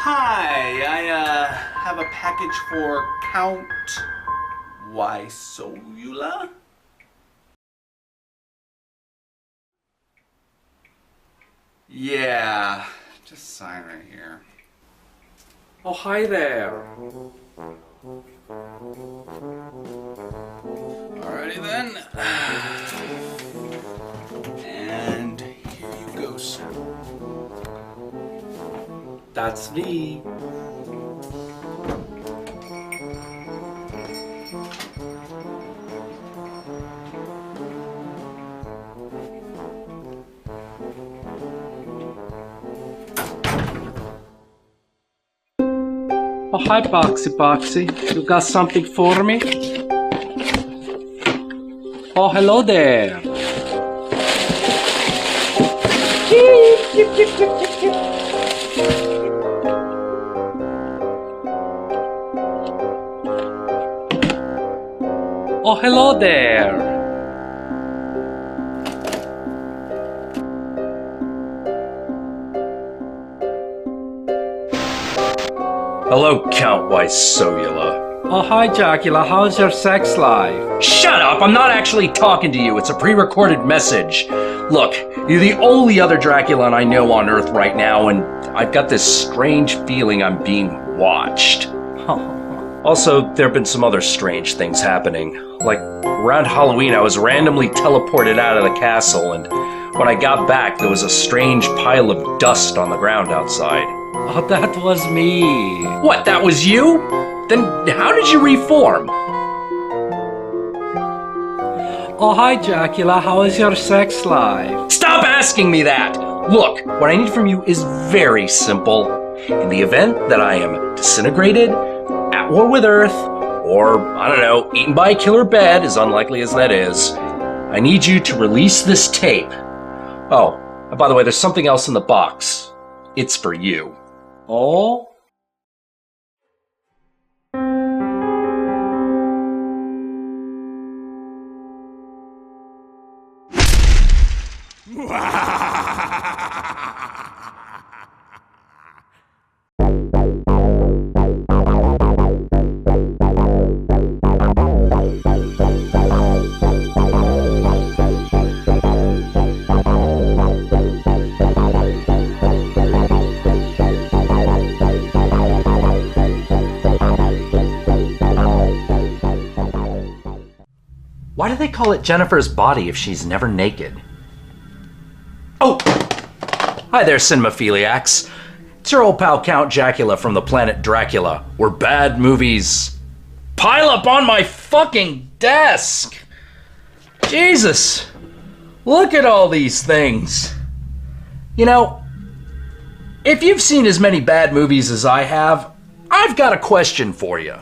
Hi, I have a package for Count Wysowula. Yeah, just sign right here. Oh, hi there. Alrighty then. And here you go, sir. That's me. Oh, hi, Boxy. You got something for me? Oh, hello there. Oh, hello there. Hello, Count Wysowula. Oh, hi, Jackula. How's your sex life? Shut up! I'm not actually talking to you. It's a pre-recorded message. Look, you're the only other Dracula I know on Earth right now, and I've got this strange feeling I'm being watched. Also, there have been some other strange things happening. Like, around Halloween, I was randomly teleported out of the castle, and when I got back, there was a strange pile of dust on the ground outside. Oh, that was me. What, that was you? Then how did you reform? Oh, hi, Jackula. How is your sex life? Stop asking me that! Look, what I need from you is very simple. In the event that I am disintegrated, at war with Earth, or, I don't know, eaten by a killer bed, as unlikely as that is, I need you to release this tape. Oh, and by the way, there's something else in the box. It's for you. Oh? Why do they call it Jennifer's body if she's never naked? Oh! Hi there, cinemaphiliacs. It's your old pal Count Jackula from the planet Dracula, where bad movies pile up on my fucking desk! Jesus! Look at all these things! You know, if you've seen as many bad movies as I have, I've got a question for you.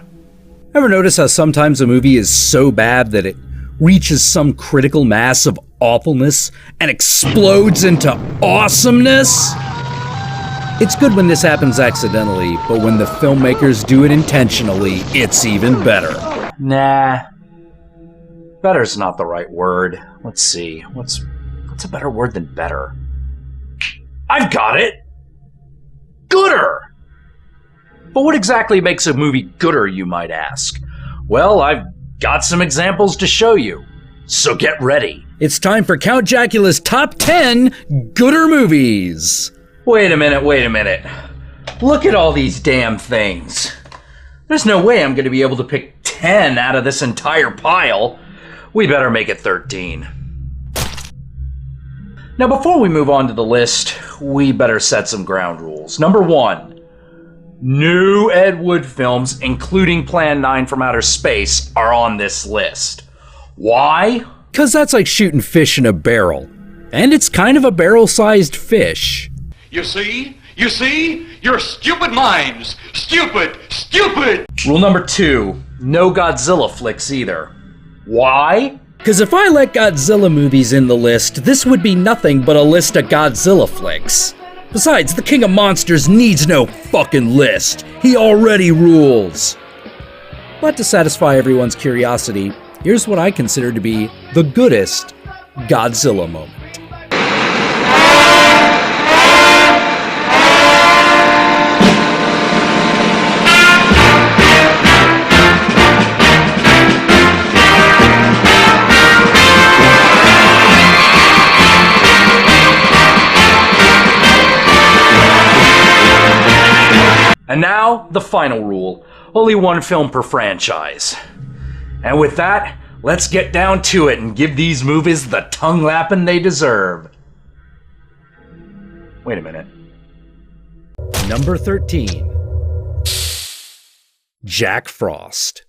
Ever notice how sometimes a movie is so bad that it reaches some critical mass of awfulness and explodes into awesomeness? It's good when this happens accidentally, but when the filmmakers do it intentionally, it's even better. Nah. Better's not the right word. Let's see. What's a better word than better? I've got it! Gooder! But what exactly makes a movie gooder, you might ask? Well, I've got some examples to show you. So get ready. It's time for Count Jackula's Top 10 Gooder Movies. Wait a minute. Look at all these damn things. There's no way I'm going to be able to pick 10 out of this entire pile. We better make it 13. Now, before we move on to the list, we better set some ground rules. Number 1. New Ed Wood films, including Plan 9 from Outer Space, are on this list. Why? 'Cause that's like shooting fish in a barrel. And it's kind of a barrel-sized fish. You see? Your stupid minds! Stupid! Rule number 2. No Godzilla flicks either. Why? 'Cause if I let Godzilla movies in the list, this would be nothing but a list of Godzilla flicks. Besides, the King of Monsters needs no fucking list. He already rules. But to satisfy everyone's curiosity, here's what I consider to be the goodest Godzilla moment. And now, the final rule. Only one film per franchise. And with that, let's get down to it and give these movies the tongue-lapping they deserve. Wait a minute. Number 13. Jack Frost.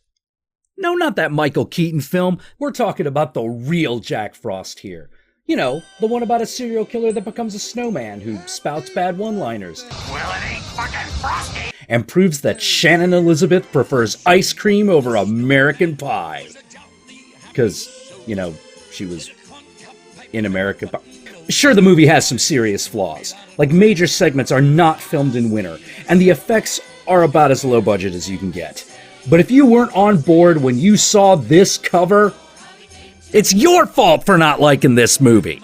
No, not that Michael Keaton film. We're talking about the real Jack Frost here. You know, the one about a serial killer that becomes a snowman who spouts bad one-liners. Well, it ain't fucking frosty. And proves that Shannon Elizabeth prefers ice cream over American pie. Because, you know, she was in American Pie. Sure, the movie has some serious flaws. Like, major segments are not filmed in winter, and the effects are about as low budget as you can get. But if you weren't on board when you saw this cover, it's your fault for not liking this movie.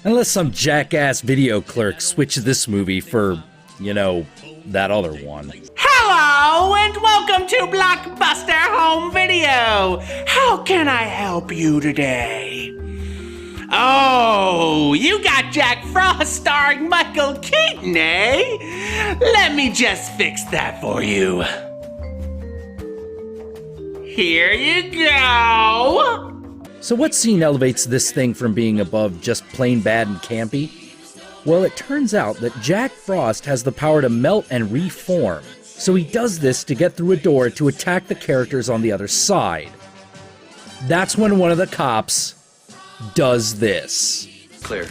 Unless some jackass video clerk switched this movie for, you know, that other one. Hello and welcome to Blockbuster Home Video. How can I help you today? Oh, you got Jack Frost starring Michael Keaton, eh? Let me just fix that for you. Here you go. So what scene elevates this thing from being above just plain bad and campy? Well, it turns out that Jack Frost has the power to melt and reform. So he does this to get through a door to attack the characters on the other side. That's when one of the cops does this. Clear.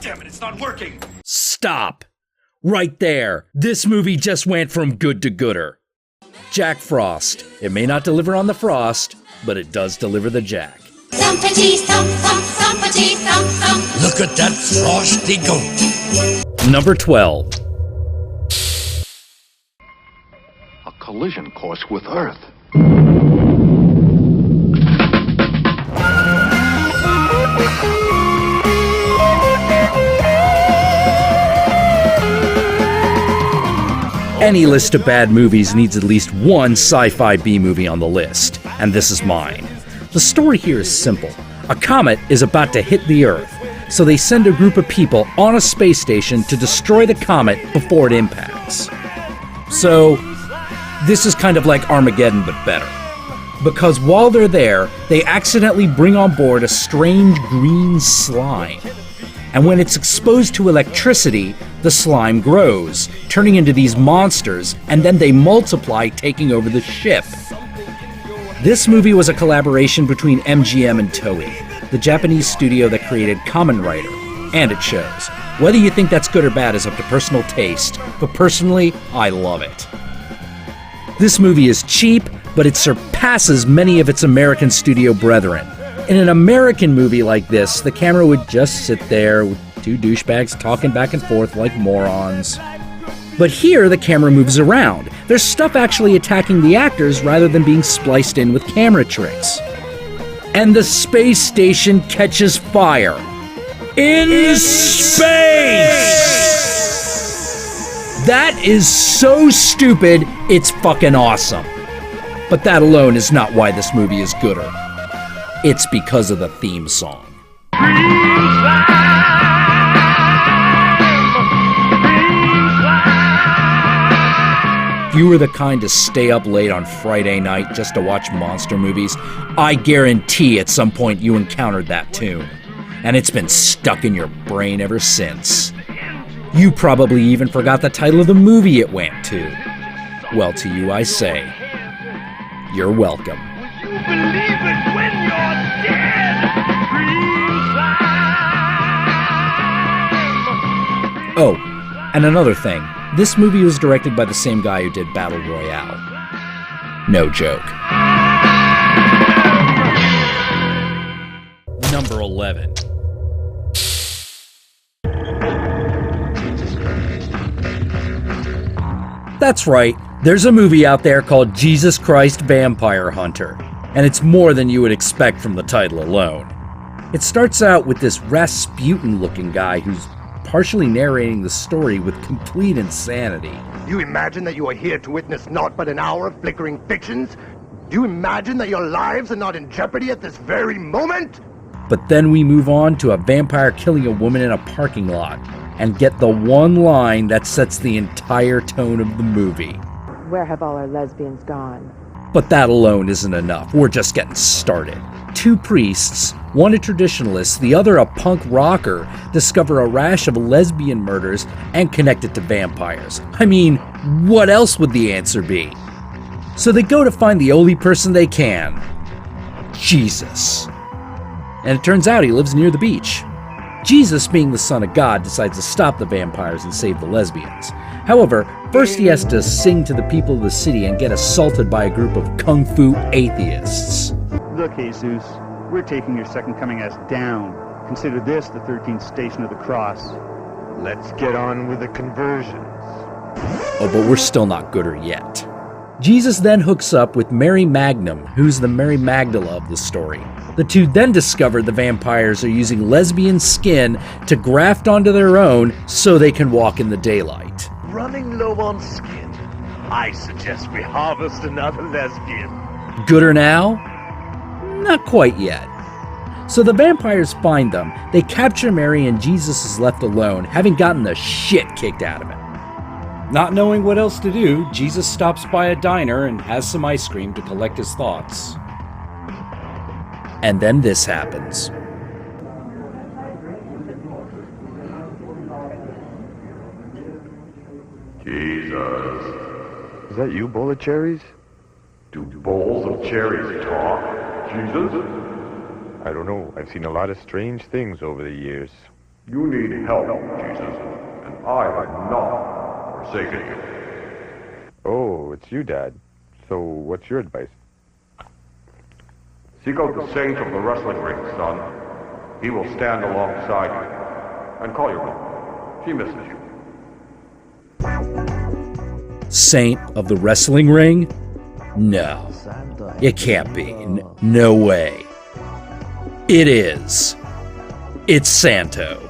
Damn it, it's not working. Stop! Right there. This movie just went from good to gooder. Jack Frost. It may not deliver on the frost, but it does deliver the Jack. Thumpity thump thump thumpity thump thump. Look at that frosty goat. Number 12. A collision course with Earth. Any list of bad movies needs at least one sci-fi B-movie on the list, and this is mine. The story here is simple. A comet is about to hit the Earth, so they send a group of people on a space station to destroy the comet before it impacts. So, this is kind of like Armageddon, but better. Because while they're there, they accidentally bring on board a strange green slime. And when it's exposed to electricity, the slime grows, turning into these monsters, and then they multiply, taking over the ship. This movie was a collaboration between MGM and Toei, the Japanese studio that created Kamen Rider, and it shows. Whether you think that's good or bad is up to personal taste, but personally, I love it. This movie is cheap, but it surpasses many of its American studio brethren. In an American movie like this, the camera would just sit there with two douchebags talking back and forth like morons. But here, the camera moves around. There's stuff actually attacking the actors rather than being spliced in with camera tricks. And the space station catches fire. In space! That is so stupid, it's fucking awesome. But that alone is not why this movie is gooder. It's because of the theme song. If you were the kind to stay up late on Friday night just to watch monster movies, I guarantee at some point you encountered that tune. And it's been stuck in your brain ever since. You probably even forgot the title of the movie it went to. Well, to you I say, you're welcome. Oh, and another thing. This movie was directed by the same guy who did Battle Royale. No joke. Number 11. That's right, there's a movie out there called Jesus Christ Vampire Hunter, and it's more than you would expect from the title alone. It starts out with this Rasputin-looking guy who's partially narrating the story with complete insanity. Do you imagine that you are here to witness naught but an hour of flickering fictions? Do you imagine that your lives are not in jeopardy at this very moment? But then we move on to a vampire killing a woman in a parking lot, and get the one line that sets the entire tone of the movie. Where have all our lesbians gone? But that alone isn't enough. We're just getting started. Two priests, one a traditionalist, the other a punk rocker, discover a rash of lesbian murders and connect it to vampires. I mean, what else would the answer be? So they go to find the only person they can. Jesus. And it turns out he lives near the beach. Jesus, being the son of God, decides to stop the vampires and save the lesbians. However, first he has to sing to the people of the city and get assaulted by a group of kung fu atheists. Look, Jesus, we're taking your second coming ass down. Consider this the 13th station of the cross. Let's get on with the conversions. Oh, but we're still not gooder yet. Jesus then hooks up with Mary Magnum, who's the Mary Magdala of the story. The two then discover the vampires are using lesbian skin to graft onto their own so they can walk in the daylight. Running low on skin, I suggest we harvest another lesbian. Gooder now? Not quite yet. So the vampires find them, they capture Mary, and Jesus is left alone, having gotten the shit kicked out of him. Not knowing what else to do, Jesus stops by a diner and has some ice cream to collect his thoughts. And then this happens. Jesus. Is that you, bowl of cherries? Do bowls of cherries talk? Jesus? I don't know. I've seen a lot of strange things over the years. You need help, Jesus, and I have not forsaken you. Oh, it's you, Dad. So what's your advice? Seek out the saint of the wrestling ring, son. He will stand alongside you. And call your mom. She misses you. Saint of the wrestling ring? No. It can't be. No way. It is. It's Santo.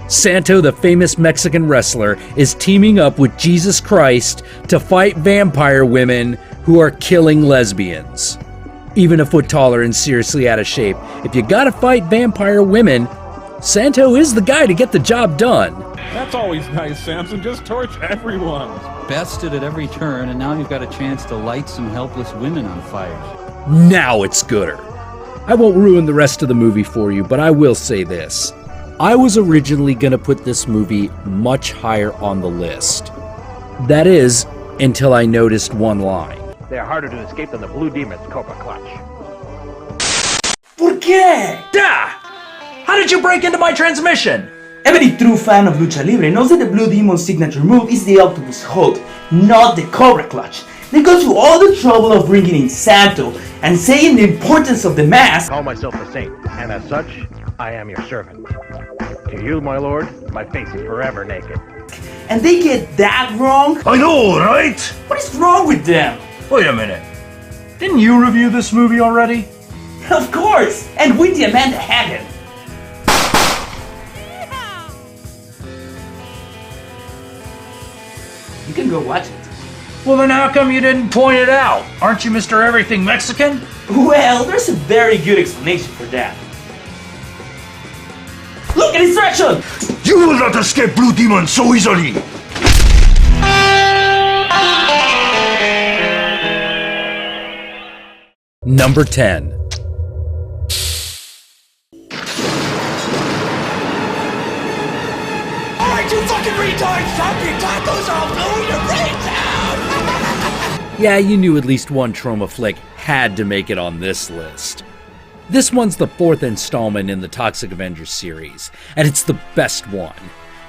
Santo, the famous Mexican wrestler, is teaming up with Jesus Christ to fight vampire women who are killing lesbians. Even a foot taller and seriously out of shape, if you gotta fight vampire women, Santo is the guy to get the job done. That's always nice, Samson. Just torch everyone. Bested at every turn, and now you've got a chance to light some helpless women on fire. Now it's gooder. I won't ruin the rest of the movie for you, but I will say this. I was originally gonna put this movie much higher on the list. That is, until I noticed one line. They're harder to escape than the Blue Demon's Cobra Clutch. ¿Por qué? Da! How did you break into my transmission? Every true fan of Lucha Libre knows that the Blue Demon's signature move is the octopus hold, not the Cobra Clutch. They go through all the trouble of bringing in Santo and saying the importance of the mask. I call myself a saint, and as such, I am your servant. To you, my lord, my face is forever naked. And they get that wrong? I know, right? What is wrong with them? Wait a minute. Didn't you review this movie already? Of course! And with the Amanda Hagen. You can go watch it. Well, then how come you didn't point it out? Aren't you Mr. Everything Mexican? Well, there's a very good explanation for that. Look at distraction! You will not escape Blue Demon so easily! Number 10. Alright, you fucking retards! Stop your tacos or I'll blow your brains out! Yeah, you knew at least one trauma flick had to make it on this list. This one's the fourth installment in the Toxic Avenger series, and it's the best one.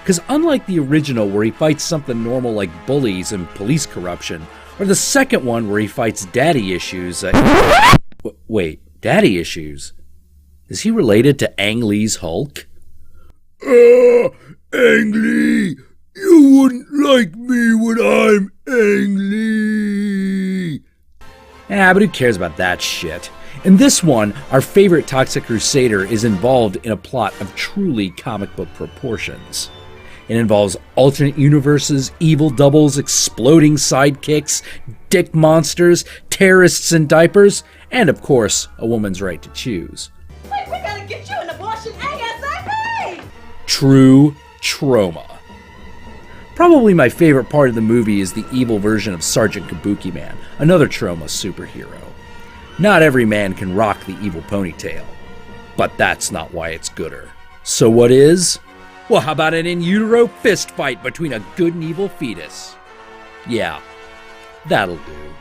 Because unlike the original where he fights something normal like bullies and police corruption, or the second one where he fights daddy issues... Wait, daddy issues? Is he related to Ang Lee's Hulk? Ang Lee! You wouldn't like me when I'm Ang Lee! But who cares about that shit? In this one, our favorite Toxic Crusader is involved in a plot of truly comic book proportions. It involves alternate universes, evil doubles, exploding sidekicks, dick monsters, terrorists in diapers, and of course, a woman's right to choose. Wait, we gotta get you an abortion ASAP! True trauma. Probably my favorite part of the movie is the evil version of Sergeant Kabuki Man, another trauma superhero. Not every man can rock the evil ponytail, but that's not why it's gooder. So what is? Well, how about an in utero fist fight between a good and evil fetus? Yeah, that'll do.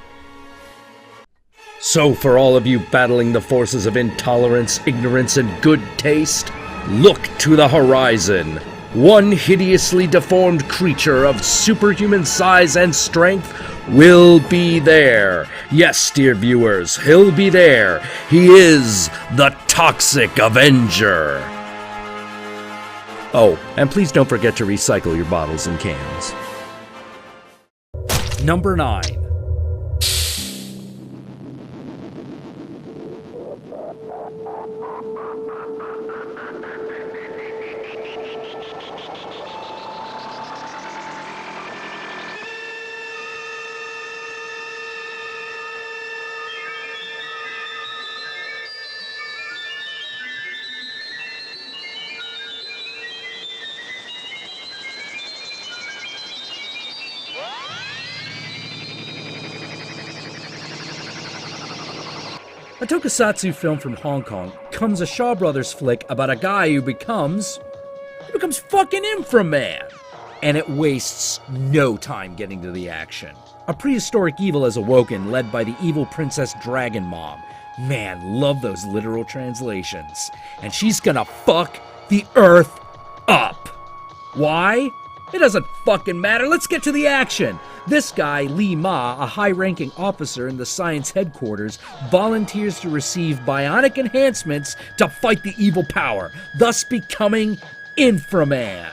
So for all of you battling the forces of intolerance, ignorance, and good taste, look to the horizon. One hideously deformed creature of superhuman size and strength will be there. Yes, dear viewers, he'll be there. He is the Toxic Avenger. Oh, and please don't forget to recycle your bottles and cans. Number 9. A tokusatsu film from Hong Kong comes a Shaw Brothers flick about a guy who becomes fucking Inframan. And it wastes no time getting to the action. A prehistoric evil has awoken, led by the evil Princess Dragon Mom. Man, love those literal translations. And she's gonna fuck the Earth up. Why? It doesn't fucking matter. Let's get to the action. This guy, Li Ma, a high-ranking officer in the science headquarters, volunteers to receive bionic enhancements to fight the evil power, thus becoming Inframan.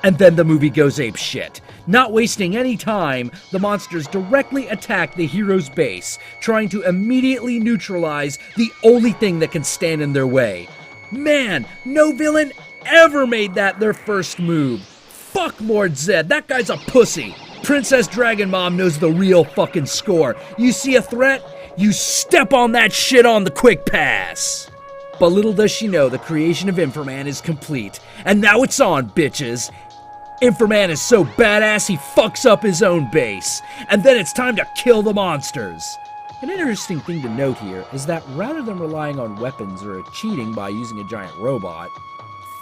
And then the movie goes apeshit. Not wasting any time, the monsters directly attack the hero's base, trying to immediately neutralize the only thing that can stand in their way. Man, no villain ever made that their first move. Fuck Lord Zed, that guy's a pussy. Princess Dragon Mom knows the real fucking score. You see a threat? You step on that shit on the quick pass. But little does she know the creation of Inframan is complete. And now it's on, bitches. Inframan is so badass he fucks up his own base. And then it's time to kill the monsters. An interesting thing to note here is that rather than relying on weapons or cheating by using a giant robot,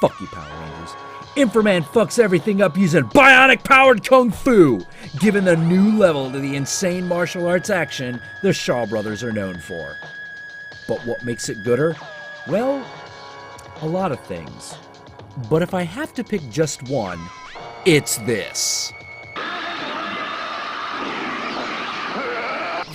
fuck you Power Rangers, Inframan fucks everything up using bionic-powered kung fu, giving a new level to the insane martial arts action the Shaw Brothers are known for. But what makes it gooder? Well, a lot of things. But if I have to pick just one, it's this.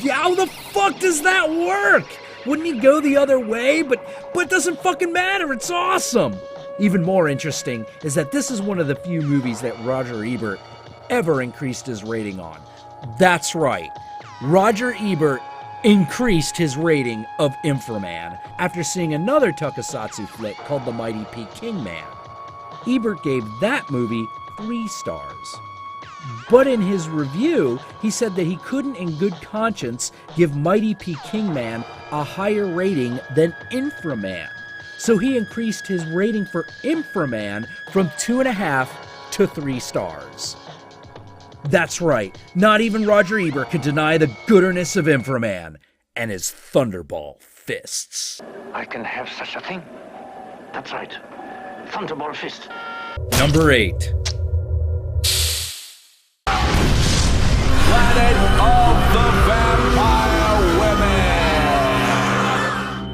Yeah, how the fuck does that work? Wouldn't he go the other way? But it doesn't fucking matter, it's awesome! Even more interesting is that this is one of the few movies that Roger Ebert ever increased his rating on. That's right, Roger Ebert increased his rating of Inframan after seeing another tokusatsu flick called The Mighty Peking Man. Ebert gave that movie 3 stars. But in his review, he said that he couldn't in good conscience give Mighty Peking Man a higher rating than Inframan. So he increased his rating for Inframan from 2.5 to 3 stars. That's right, not even Roger Ebert could deny the gooderness of Inframan and his thunderball fists. I can have such a thing. That's right. Thunderball fist. Number 8. Planet of the Vampire Women.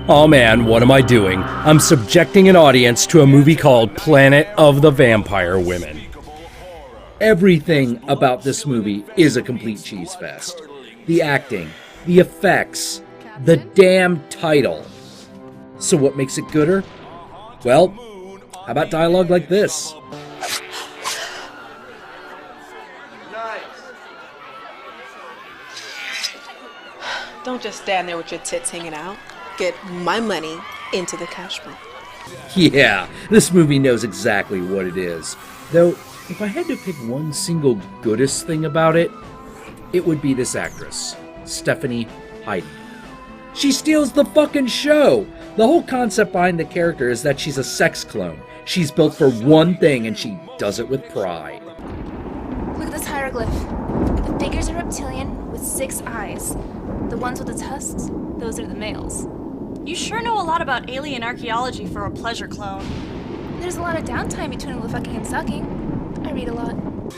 Oh man, what am I doing? I'm subjecting an audience to a movie called Planet of the Vampire Women. Everything about this movie is a complete cheese fest. The acting, the effects, the damn title. So what makes it gooder? Well, how about dialogue like this? Don't just stand there with your tits hanging out. Get my money into the cash bowl. Yeah, this movie knows exactly what it is. Though, if I had to pick one single goodest thing about it, it would be this actress, Stephanie Hayden. She steals the fucking show! The whole concept behind the character is that she's a sex clone. She's built for one thing and she does it with pride. Look at this hieroglyph. The figures are reptilian with 6 eyes. The ones with the tusks, those are the males. You sure know a lot about alien archaeology for a pleasure clone. There's a lot of downtime between all the fucking and sucking. I read a lot.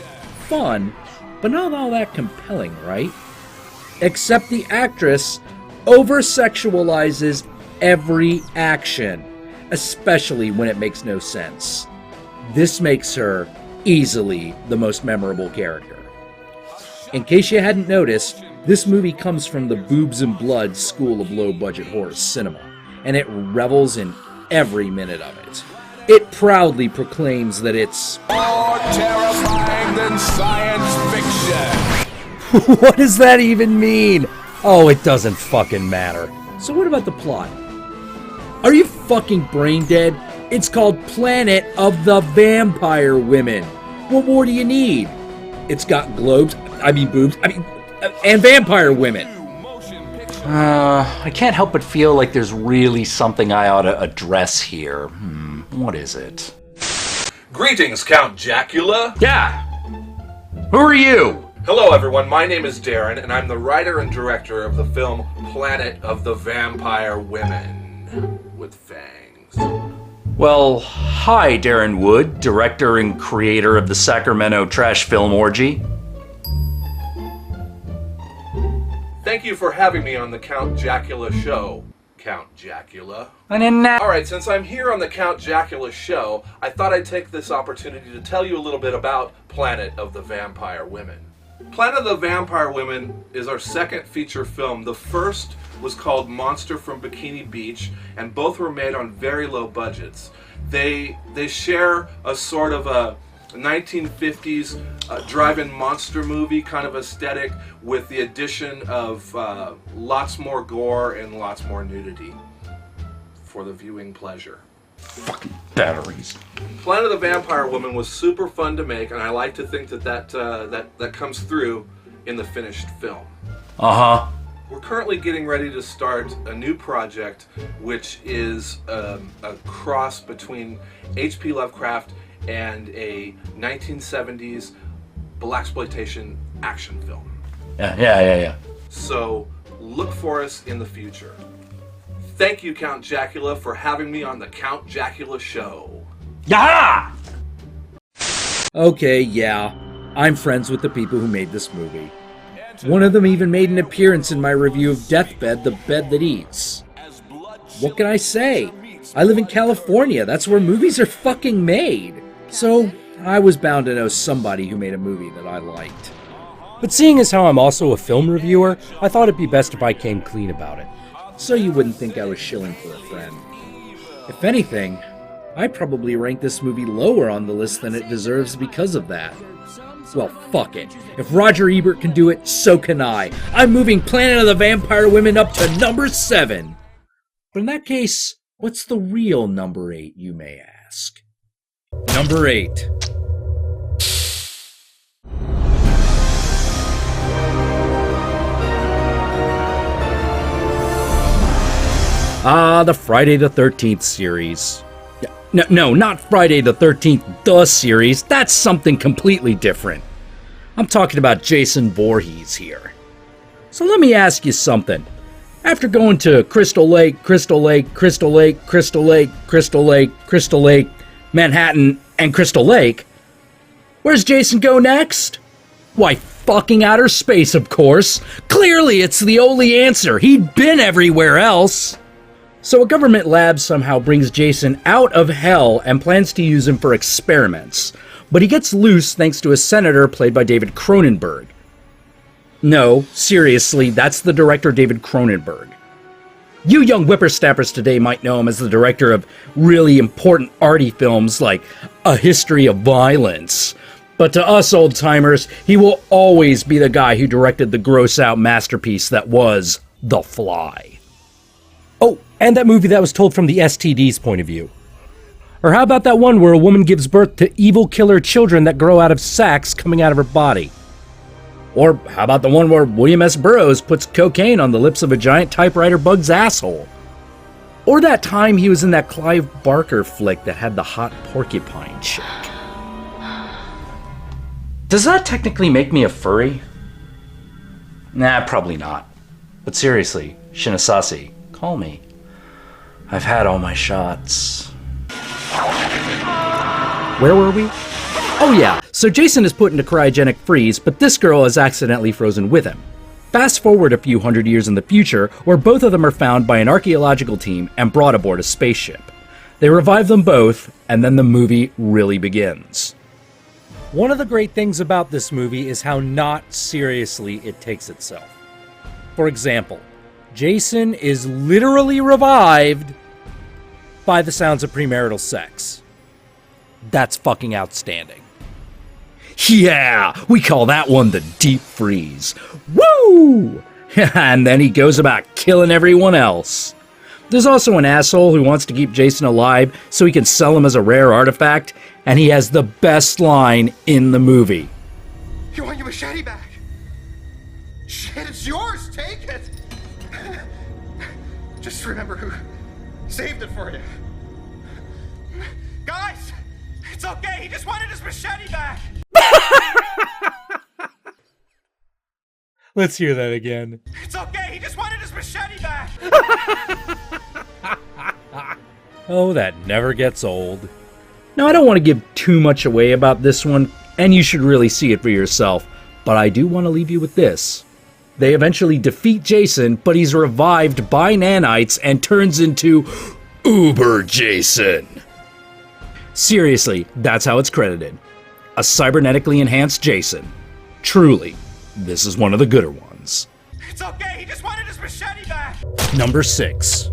Fun, but not all that compelling, right? Except the actress over-sexualizes every action, especially when it makes no sense. This makes her easily the most memorable character. In case you hadn't noticed, this movie comes from the boobs and blood school of low-budget horror cinema, and it revels in every minute of it. It proudly proclaims that it's more terrifying than science fiction. What does that even mean? Oh, it doesn't fucking matter. So what about the plot? Are you fucking brain dead? It's called Planet of the Vampire Women. What more do you need? It's got boobs, and vampire women. I can't help but feel like there's really something I ought to address here. What is it? Greetings, Count Jackula. Yeah. Who are you? Hello, everyone. My name is Darren, and I'm the writer and director of the film Planet of the Vampire Women with Fangs. Well, hi, Darren Wood, director and creator of the Sacramento trash film orgy. Thank you for having me on the Count Jackula show, Count Jackula. Alright, since I'm here on the Count Jackula show, I thought I'd take this opportunity to tell you a little bit about Planet of the Vampire Women. Planet of the Vampire Women is our second feature film. The first was called Monster from Bikini Beach, and both were made on very low budgets. They share a sort of a 1950s drive-in monster movie kind of aesthetic with the addition of lots more gore and lots more nudity for the viewing pleasure. Fucking batteries. Planet of the Vampire Woman was super fun to make, and I like to think that comes through in the finished film. Uh-huh. We're currently getting ready to start a new project, which is a cross between H.P. Lovecraft and a 1970s blaxploitation action film. Yeah. So look for us in the future. Thank you, Count Jackula, for having me on the Count Jackula show. Yeah! Okay, yeah. I'm friends with the people who made this movie. One of them even made an appearance in my review of Deathbed, the Bed That Eats. What can I say? I live in California. That's where movies are fucking made. So, I was bound to know somebody who made a movie that I liked. But seeing as how I'm also a film reviewer, I thought it'd be best if I came clean about it. So you wouldn't think I was shilling for a friend. If anything, I probably rank this movie lower on the list than it deserves because of that. Well, fuck it. If Roger Ebert can do it, so can I. I'm moving Planet of the Vampire Women up to number 7. But in that case, what's the real number 8, you may ask? Number 8. The Friday the 13th series. No, not Friday the 13th, the series. That's something completely different. I'm talking about Jason Voorhees here. So let me ask you something. After going to Crystal Lake, Manhattan, and Crystal Lake, where's Jason go next? Why, fucking outer space, of course. Clearly, it's the only answer. He'd been everywhere else. So a government lab somehow brings Jason out of hell and plans to use him for experiments. But he gets loose thanks to a senator played by David Cronenberg. No, seriously, that's the director David Cronenberg. You young whippersnappers today might know him as the director of really important arty films like A History of Violence. But to us old-timers, he will always be the guy who directed the gross-out masterpiece that was The Fly. Oh, and that movie that was told from the STD's point of view. Or how about that one where a woman gives birth to evil killer children that grow out of sacs coming out of her body? Or how about the one where William S. Burroughs puts cocaine on the lips of a giant typewriter bug's asshole? Or that time he was in that Clive Barker flick that had the hot porcupine chick. Does that technically make me a furry? Nah, probably not. But seriously, Shinasashi, call me. I've had all my shots. Where were we? Oh yeah, so Jason is put into cryogenic freeze, but this girl is accidentally frozen with him. Fast forward a few hundred years in the future, where both of them are found by an archaeological team and brought aboard a spaceship. They revive them both, and then the movie really begins. One of the great things about this movie is how not seriously it takes itself. For example, Jason is literally revived by the sounds of premarital sex. That's fucking outstanding. Yeah, we call that one the deep freeze. Woo! And then he goes about killing everyone else. There's also an asshole who wants to keep Jason alive so he can sell him as a rare artifact, and he has the best line in the movie. You want your machete back? Shit, it's yours. Take it. Just remember who saved it for you. Guys, it's okay. He just wanted his machete back. Let's hear that again. It's okay. He just wanted his machete back. Oh, that never gets old. Now, I don't want to give too much away about this one, and you should really see it for yourself, but I do want to leave you with this. They eventually defeat Jason, but he's revived by nanites and turns into Uber Jason. Seriously, that's how it's credited. A cybernetically enhanced Jason. Truly, this is one of the gooder ones. It's okay. He just wanted his machete back. Number 6.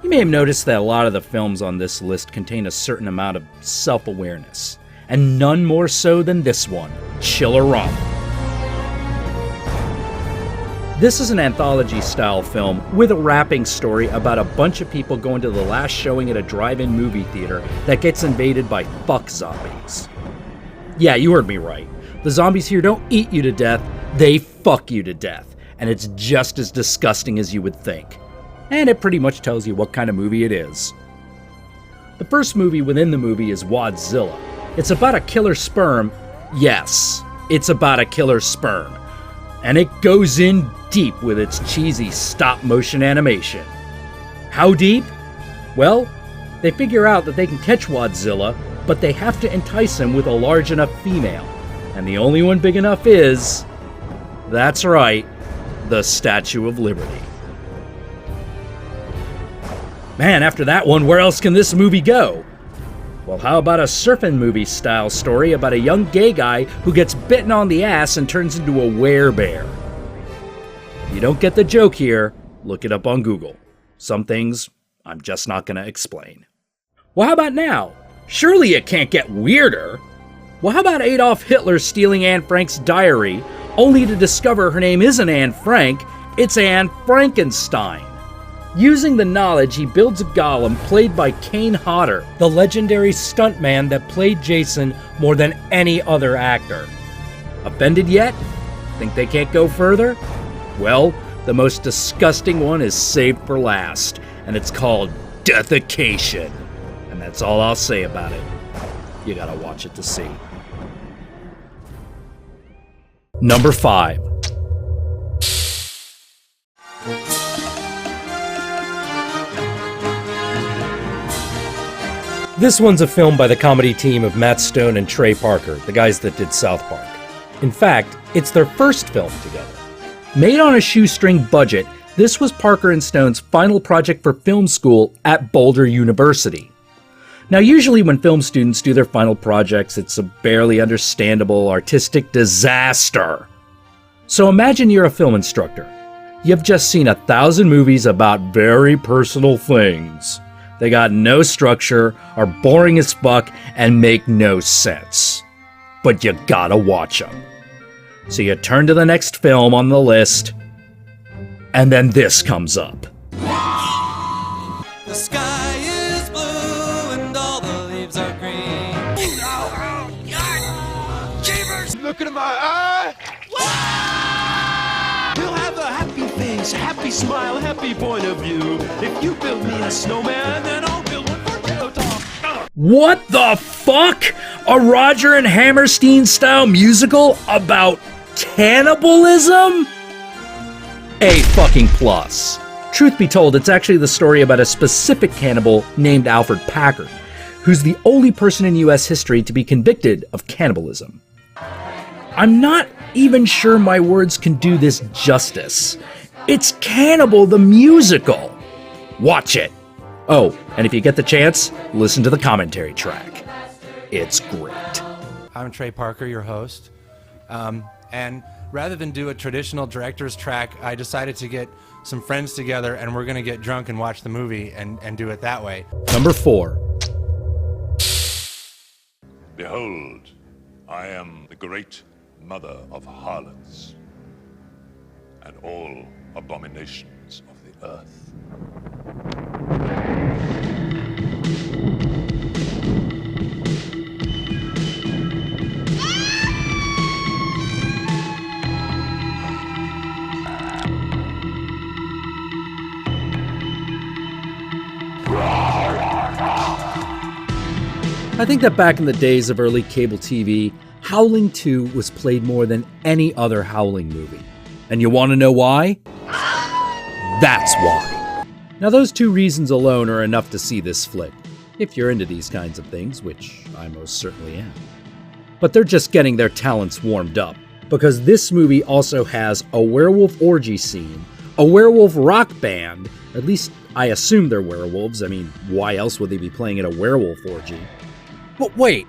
You may have noticed that a lot of the films on this list contain a certain amount of self-awareness, and none more so than this one, Chillerama. This is an anthology-style film with a wrapping story about a bunch of people going to the last showing at a drive-in movie theater that gets invaded by fuck zombies. Yeah, you heard me right. The zombies here don't eat you to death, they fuck you to death, and it's just as disgusting as you would think. And it pretty much tells you what kind of movie it is. The first movie within the movie is Wadzilla. It's about a killer sperm. Yes, it's about a killer sperm. And it goes in deep with its cheesy stop-motion animation. How deep? Well, they figure out that they can catch Wadzilla, but they have to entice him with a large enough female. And the only one big enough is... that's right, the Statue of Liberty. Man, after that one, where else can this movie go? Well, how about a surfing movie style story about a young gay guy who gets bitten on the ass and turns into a werebear? If you don't get the joke here, look it up on Google. Some things I'm just not going to explain. Well, how about now? Surely it can't get weirder. Well, how about Adolf Hitler stealing Anne Frank's diary, only to discover her name isn't Anne Frank, it's Anne Frankenstein? Using the knowledge, he builds a golem played by Kane Hodder, the legendary stuntman that played Jason more than any other actor. Offended yet? Think they can't go further? Well, the most disgusting one is saved for last, and it's called Defecation. And that's all I'll say about it. You gotta watch it to see. Number 5. This one's a film by the comedy team of Matt Stone and Trey Parker, the guys that did South Park. In fact, it's their first film together. Made on a shoestring budget, this was Parker and Stone's final project for film school at Boulder University. Now, usually when film students do their final projects, it's a barely understandable artistic disaster. So imagine you're a film instructor. You've just seen 1,000 movies about very personal things. They got no structure, are boring as fuck, and make no sense. But you gotta watch them. So you turn to the next film on the list, and then this comes up. The sky is blue and all the leaves are green. Jeebers! Look into my eye! He'll have a happy face face, happy smile, happy point of view. If you build me a snowman, then I'll build one for you. What the fuck? A Roger and Hammerstein style musical about cannibalism? A fucking plus. Truth be told, it's actually the story about a specific cannibal named Alfred Packard, who's the only person in US history to be convicted of cannibalism. I'm not even sure my words can do this justice. It's Cannibal the musical. Watch it. Oh, and if you get the chance, listen to the commentary track. It's great. I'm Trey Parker, your host. And rather than do a traditional director's track, I decided to get some friends together and we're going to get drunk and watch the movie and do it that way. Number 4. Behold, I am the great mother of harlots and all abominations of the earth. I think that back in the days of early cable TV, Howling 2 was played more than any other Howling movie. And you want to know why? That's why. Now those two reasons alone are enough to see this flick, if you're into these kinds of things, which I most certainly am. But they're just getting their talents warmed up, because this movie also has a werewolf orgy scene, a werewolf rock band, at least I assume they're werewolves, I mean, why else would they be playing at a werewolf orgy? But wait,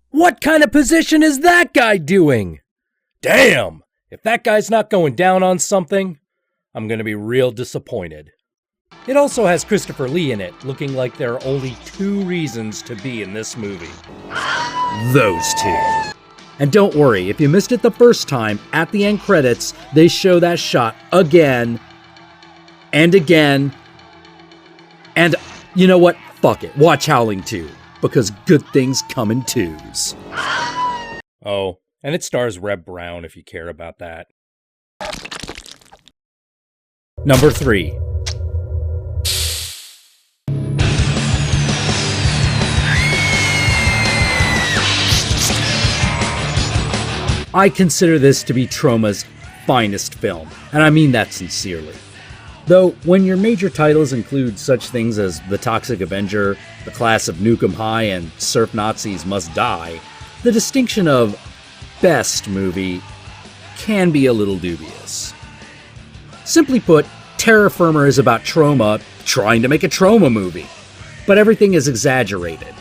what kind of position is that guy doing? Damn, if that guy's not going down on something, I'm gonna be real disappointed. It also has Christopher Lee in it, looking like there are only 2 reasons to be in this movie. Those 2. And don't worry, if you missed it the first time, at the end credits, they show that shot again, and again, and you know what? Fuck it, watch Howling 2. Because good things come in 2s. Oh, and it stars Reb Brown if you care about that. Number 3. I consider this to be Troma's finest film, and I mean that sincerely. Though, when your major titles include such things as The Toxic Avenger, The Class of Nukem High, and Surf Nazis Must Die, the distinction of best movie can be a little dubious. Simply put, Terra Firma is about Troma trying to make a Troma movie, but everything is exaggerated.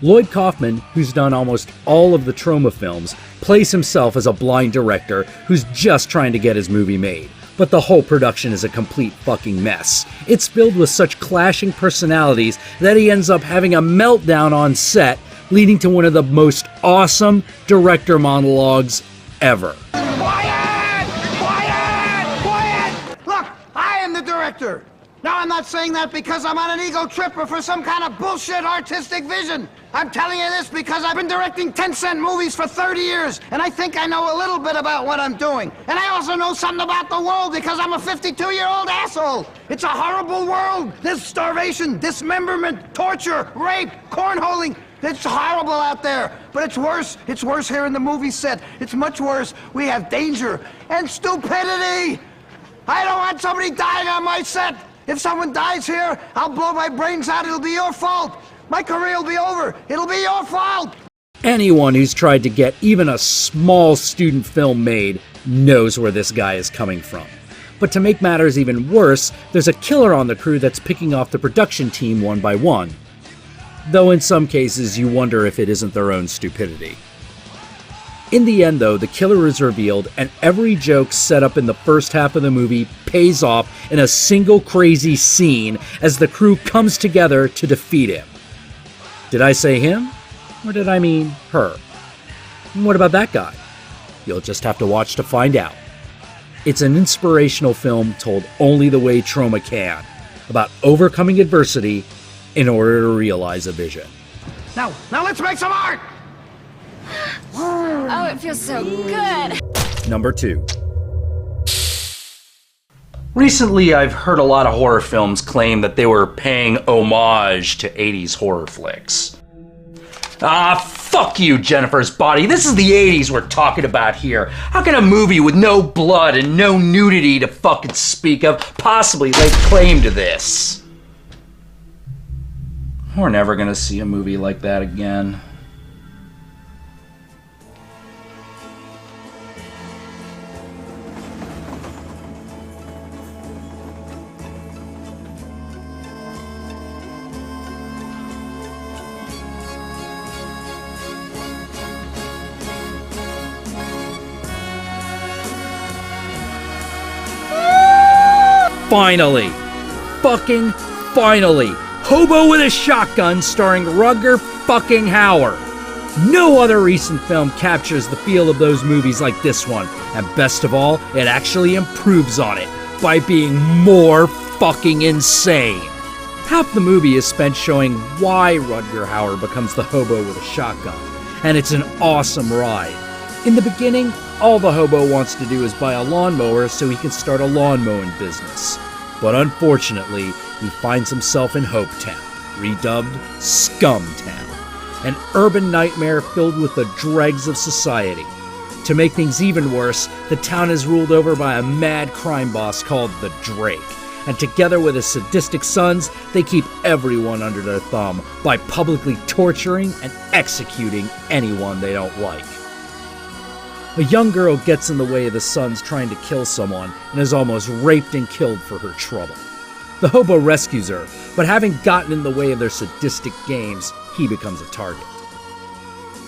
Lloyd Kaufman, who's done almost all of the Troma films, plays himself as a blind director who's just trying to get his movie made. But the whole production is a complete fucking mess. It's filled with such clashing personalities that he ends up having a meltdown on set, leading to one of the most awesome director monologues ever. Quiet! Quiet! Quiet! Look, I am the director. Now, I'm not saying that because I'm on an ego trip or for some kind of bullshit artistic vision. I'm telling you this because I've been directing 10-cent movies for 30 years, and I think I know a little bit about what I'm doing. And I also know something about the world because I'm a 52-year-old asshole. It's a horrible world. There's starvation, dismemberment, torture, rape, cornholing. It's horrible out there, but it's worse. It's worse here in the movie set. It's much worse. We have danger and stupidity. I don't want somebody dying on my set. If someone dies here, I'll blow my brains out. It'll be your fault. My career will be over. It'll be your fault. Anyone who's tried to get even a small student film made knows where this guy is coming from. But to make matters even worse, there's a killer on the crew that's picking off the production team one by one. Though in some cases you wonder if it isn't their own stupidity. In the end though, the killer is revealed and every joke set up in the first half of the movie pays off in a single crazy scene as the crew comes together to defeat him. Did I say him? Or did I mean her? And what about that guy? You'll just have to watch to find out. It's an inspirational film told only the way Troma can, about overcoming adversity in order to realize a vision. Now let's make some art! Oh, it feels so good. Number 2. Recently, I've heard a lot of horror films claim that they were paying homage to 80s horror flicks. Ah, fuck you, Jennifer's Body. This is the 80s we're talking about here. How can a movie with no blood and no nudity to fucking speak of possibly lay claim to this? We're never gonna see a movie like that again. Finally! Fucking finally! Hobo with a Shotgun starring Rutger fucking Hauer. No other recent film captures the feel of those movies like this one, and best of all, it actually improves on it by being more fucking insane. Half the movie is spent showing why Rutger Hauer becomes the hobo with a shotgun, and it's an awesome ride. In the beginning, all the hobo wants to do is buy a lawnmower so he can start a lawn mowing business. But unfortunately, he finds himself in Hopetown, redubbed Scumtown, an urban nightmare filled with the dregs of society. To make things even worse, the town is ruled over by a mad crime boss called the Drake, and together with his sadistic sons, they keep everyone under their thumb by publicly torturing and executing anyone they don't like. A young girl gets in the way of the sons trying to kill someone and is almost raped and killed for her trouble. The hobo rescues her, but having gotten in the way of their sadistic games, he becomes a target.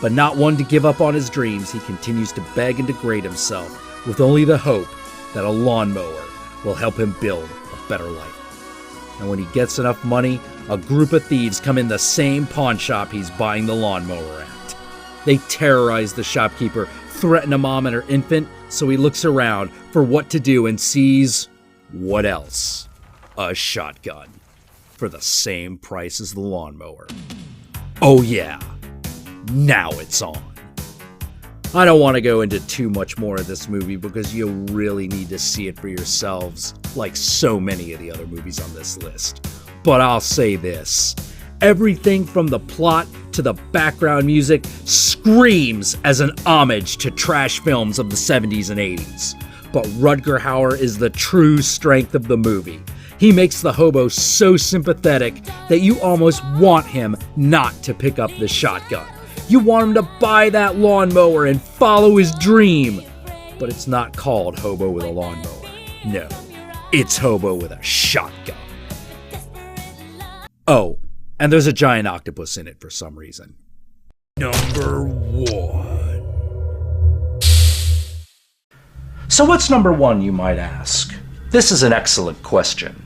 But not one to give up on his dreams, he continues to beg and degrade himself with only the hope that a lawnmower will help him build a better life. And when he gets enough money, a group of thieves come in the same pawn shop he's buying the lawnmower at. They terrorize the shopkeeper, threaten a mom and her infant, so he looks around for what to do and sees, what else? A shotgun. For the same price as the lawnmower. Oh yeah, now it's on. I don't want to go into too much more of this movie because you really need to see it for yourselves, like so many of the other movies on this list. But I'll say this. Everything from the plot to the background music screams as an homage to trash films of the 70s and 80s. But Rutger Hauer is the true strength of the movie. He makes the hobo so sympathetic that you almost want him not to pick up the shotgun. You want him to buy that lawnmower and follow his dream. But it's not called Hobo with a Lawnmower. No, it's Hobo with a Shotgun. Oh, and there's a giant octopus in it for some reason. Number 1. So what's number 1, you might ask? This is an excellent question.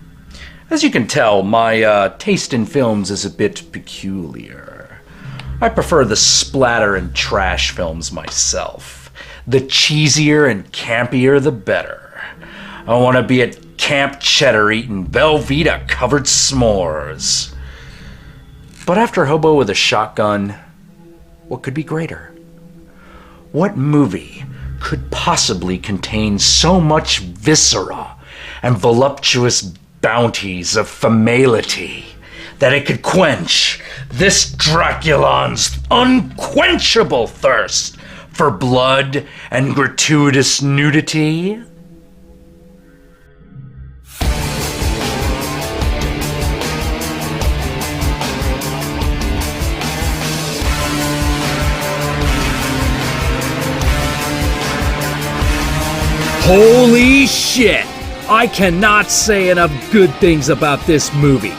As you can tell, my taste in films is a bit peculiar. I prefer the splatter and trash films myself. The cheesier and campier, the better. I want to be at Camp Cheddar eating Velveeta covered s'mores. But after Hobo with a Shotgun, what could be greater? What movie could possibly contain so much viscera and voluptuous bounties of femmality that it could quench this Draculan's unquenchable thirst for blood and gratuitous nudity? Holy shit! I cannot say enough good things about this movie.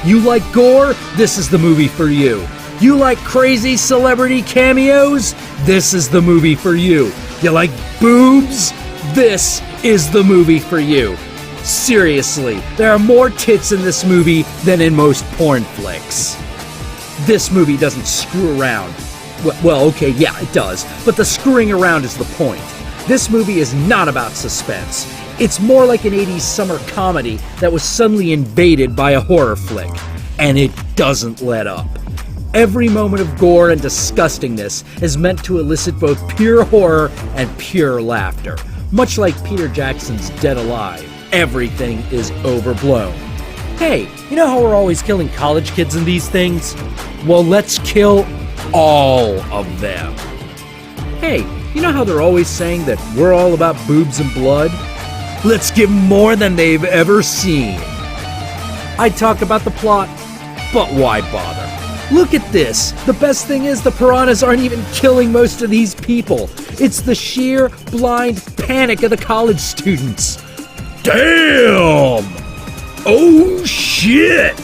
You like gore? This is the movie for you. You like crazy celebrity cameos? This is the movie for you. You like boobs? This is the movie for you. Seriously, there are more tits in this movie than in most porn flicks. This movie doesn't screw around. Well, okay, yeah, it does, but the screwing around is the point. This movie is not about suspense. It's more like an 80s summer comedy that was suddenly invaded by a horror flick. And it doesn't let up. Every moment of gore and disgustingness is meant to elicit both pure horror and pure laughter. Much like Peter Jackson's Dead Alive, everything is overblown. Hey, you know how we're always killing college kids in these things? Well, let's kill all of them. Hey, you know how they're always saying that we're all about boobs and blood? Let's give more than they've ever seen. I talk about the plot, but why bother? Look at this. The best thing is the piranhas aren't even killing most of these people. It's the sheer, blind panic of the college students. Damn! Oh, shit!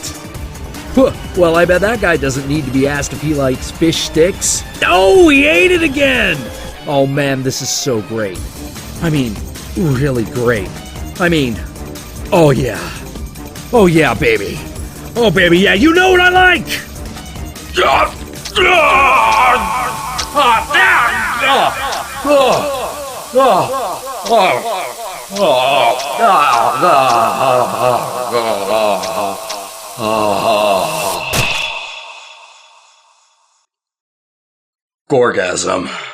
Well, I bet that guy doesn't need to be asked if he likes fish sticks. Oh, he ate it again! Oh man, this is so great. I mean, really great. I mean, oh yeah. Oh yeah, baby. Oh baby, yeah, you know what I like! Gorgasm.